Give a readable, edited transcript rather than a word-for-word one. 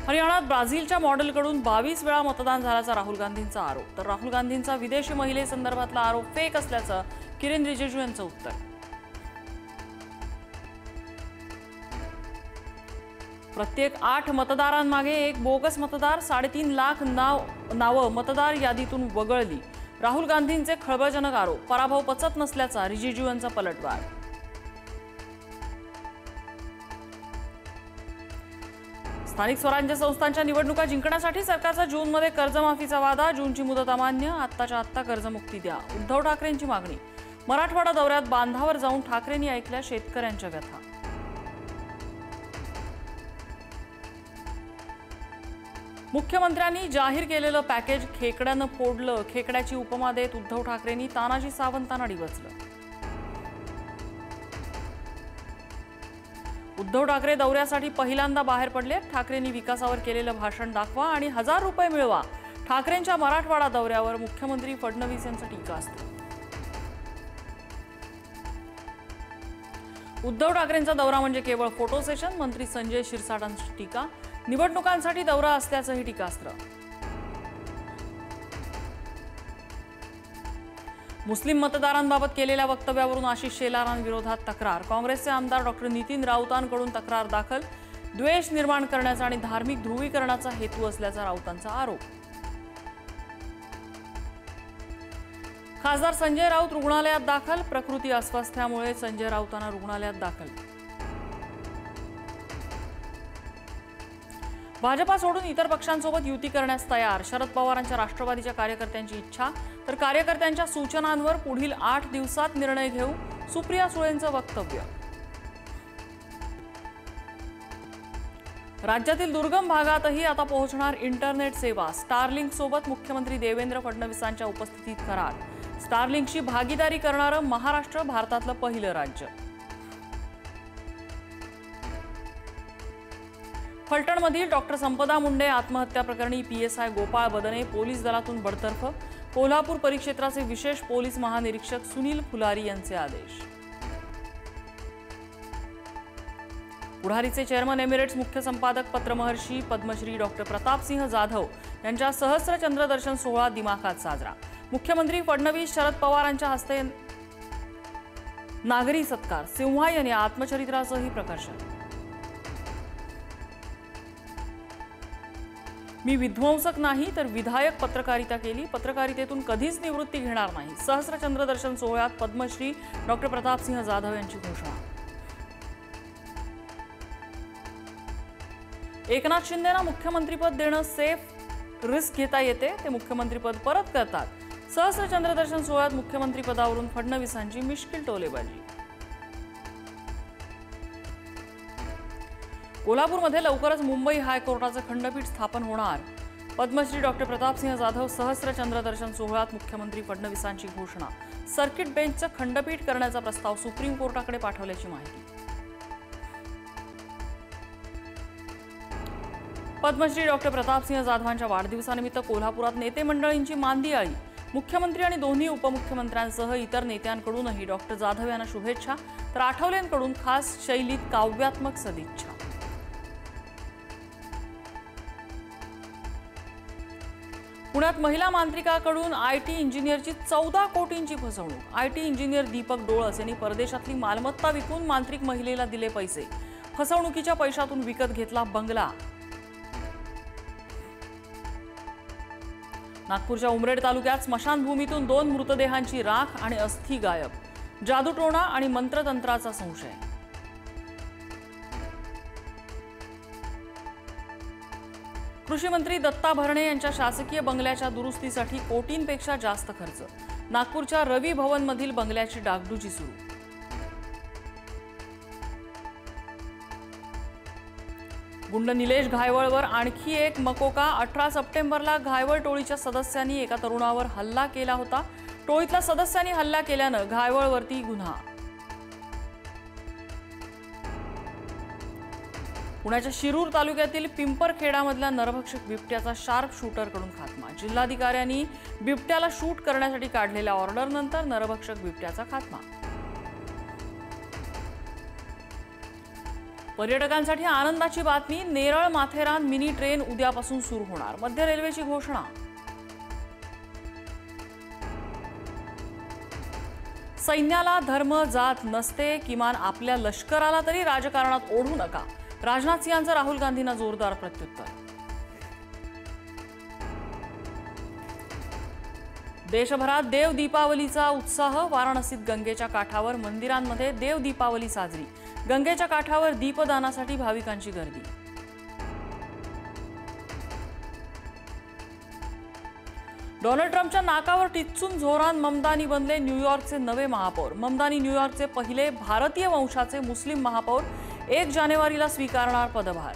हरियाणात ब्राझीलच्या मॉडेलकडून 22 वेळा मतदान झाल्याचा राहुल गांधींचा आरोप। तर राहुल गांधींचा विदेशी महिलेसंदर्भातला आरोप फेक असल्याचं किरेन रिजिजू यांचं उत्तर। प्रत्येक 8 मतदारांमागे एक बोगस मतदार, 3.5 लाख नावं मतदार यादीतून वगळली। राहुल गांधींचे खळबळजनक आरोप, पराभव पचत नसल्याचा रिजिजू यांचा पलटवार। स्थानिक स्वराज्य संस्थांच्या निवडणुका जिंकण्यासाठी सरकारचा जूनमध्ये कर्जमाफीचा वादा, जूनची मुदत अमान्य, आत्ताच्या आत्ता कर्जमुक्ती द्या, उद्धव ठाकरेंची मागणी। मराठवाडा दौऱ्यात बांधावर जाऊन ठाकरेंनी ऐकल्या शेतकऱ्यांच्या व्यथा। मुख्यमंत्र्यांनी जाहीर केलेलं पॅकेज खेकड्यानं फोडलं, खेकड्याची उपमा देत उद्धव ठाकरेंनी तानाजी सावंतांना डिवचलं। उद्धव ठाकरे दौऱ्यासाठी पहिल्यांदा बाहेर पडले। ठाकरेंनी विकासावर केलेलं भाषण दाखवा आणि 1000 रुपये मिळवा। ठाकरेंच्या मराठवाडा दौऱ्यावर मुख्यमंत्री फडणवीस यांचं टीकास्त्र। उद्धव ठाकरेंचा दौरा म्हणजे केवळ फोटो सेशन, मंत्री संजय शिरसाटांची टीका। निवडणुकांसाठी दौरा असल्याचंही टीकास्त्र। मुस्लिम मतदारांबाबत केलेल्या वक्तव्यावरून आशिष शेलारांविरोधात तक्रार। काँग्रेसचे आमदार डॉक्टर नितीन राऊतांकडून तक्रार दाखल। द्वेष निर्माण करण्याचा आणि धार्मिक ध्रुवीकरणाचा हेतू असल्याचा राऊतांचा आरोप। खासदार संजय राऊत रुग्णालयात दाखल। प्रकृती अस्वास्थ्यामुळे संजय राऊतांना रुग्णालयात दाखल। भाजपा सोडून इतर पक्षांसोबत युती करण्यास तयार। शरद पवारांच्या राष्ट्रवादीच्या कार्यकर्त्यांची इच्छा, तर कार्यकर्त्यांच्या सूचनांवर पुढील 8 दिवसात निर्णय घेऊ, सुप्रिया सुळेंचं वक्तव्य। राज्यातील दुर्गम भागातही आता पोहोचणार इंटरनेट सेवा। स्टारलिंक सोबत मुख्यमंत्री देवेंद्र फडणवीसांच्या उपस्थितीत करार। स्टारलिंकची भागीदारी करणारं महाराष्ट्र भारतातलं पहिलं राज्य। फलटणमधील डॉक्टर संपदा मुंडे आत्महत्या प्रकरणी पीएसआय गोपाळ बदने पोलीस दलातून बडतर्फ। कोल्हापूर परिक्षेत्राचे विशेष पोलीस महानिरीक्षक सुनील फुलारी यांचे आदेश। पुढारीचे चेअरमन एमिरेट्स मुख्य संपादक पत्रमहर्षी पद्मश्री डॉक्टर प्रतापसिंह जाधव यांच्या सहस्र चंद्रदर्शन सोहळा दिमाखात साजरा। मुख्यमंत्री फडणवीस शरद पवारांच्या हस्ते नागरी सत्कार। सिंव्हा यांनी आत्मचरित्राचंही प्रकाशन। मी विध्वंसक नाही तर विधायक पत्रकारिता केली, पत्रकारितेतून कधीच निवृत्ती घेणार नाही। सहस्र चंद्रदर्शन सोहळ्यात पद्मश्री डॉक्टर प्रतापसिंह जाधव यांची घोषणा। एकनाथ शिंदेंना मुख्यमंत्रीपद देणं सेफ, रिस्क घेता येते, ते मुख्यमंत्रीपद परत करतात। सहस्र चंद्रदर्शन सोहळ्यात मुख्यमंत्रीपदावरून फडणवीसांची मिश्किल टोलेबाजी। कोल्हापूरमध्ये लवकरच मुंबई हायकोर्टाचं खंडपीठ स्थापन होणार। पद्मश्री डॉक्टर प्रतापसिंह जाधव सहस्र चंद्रदर्शन सोहळ्यात मुख्यमंत्री फडणवीसांची घोषणा। सर्किट बेंचचं खंडपीठ करण्याचा प्रस्ताव सुप्रीम कोर्टाकडे पाठवल्याची माहिती। पद्मश्री डॉक्टर प्रतापसिंह जाधवांच्या वाढदिवसानिमित्त कोल्हापुरात नेते मंडळींची मांदियाळी। मुख्यमंत्री आणि दोन्ही उपमुख्यमंत्र्यांसह इतर नेत्यांकडूनही डॉक्टर जाधव यांना शुभेच्छा, तर आठवलेंकडून खास शैलीत काव्यात्मक सदिच्छा। पुण्यात महिला मांत्रिकाकडून आयटी इंजिनियरची 14 कोटींची फसवणूक। आयटी इंजिनियर दीपक डोळस यांनी परदेशातली मालमत्ता विकून मांत्रिक महिलेला दिले पैसे। फसवणुकीच्या पैशातून विकत घेतला बंगला। नागपूरच्या उमरेड तालुक्यात स्मशानभूमीतून 2 मृतदेहांची राख आणि अस्थी गायब। जादूटोणा आणि मंत्रतंत्राचा संशय। कृषी मंत्री दत्ता भरणे यांच्या शासकीय बंगल्याच्या दुरुस्तीसाठी कोटींपेक्षा जास्त खर्च। नागपूरच्या रवी भवनमधील बंगल्याची डागडुजी सुरू। गुंड निलेश घायवळवर आणखी एक मकोका। 18 सप्टेंबरला घायवळ टोळीच्या सदस्यांनी एका तरुणावर हल्ला केला होता। टोळीतल्या सदस्यांनी हल्ला केल्यानं घायवळवरती गुन्हा। पुण्याच्या शिरूर तालुक्यातील पिंपरखेडामधल्या नरभक्षक बिबट्याचा शार्प शूटरकडून खात्मा। जिल्हाधिकाऱ्यांनी बिबट्याला शूट करण्यासाठी काढलेल्या ऑर्डरनंतर नरभक्षक बिबट्याचा खात्मा। पर्यटकांसाठी आनंदाची बातमी, नेरळ माथेरान मिनी ट्रेन उद्यापासून सुरू होणार, मध्य रेल्वेची घोषणा. सैन्याला धर्म जात नसते, किमान आपल्या लष्कराला तरी राजकारणात ओढू नका, राजनाथ सिंहांचं राहुल गांधींना जोरदार प्रत्युत्तर. देशभरात देव दीपावलीचा उत्साह, वाराणसीत गंगेच्या काठावर मंदिरांमध्ये देव दीपावली साजरी, गंगेच्या काठावर दीपदानासाठी भाविकांची गर्दी. डोनाल्ड ट्रम्पच्या नाकावर टिच्चून झोरान ममदानी बनले न्यूयॉर्कचे नवे महापौर. ममदानी न्यूयॉर्कचे पहिले भारतीय वंशाचे मुस्लिम महापौर, 1 जानेवारीला स्वीकारणार पदभार.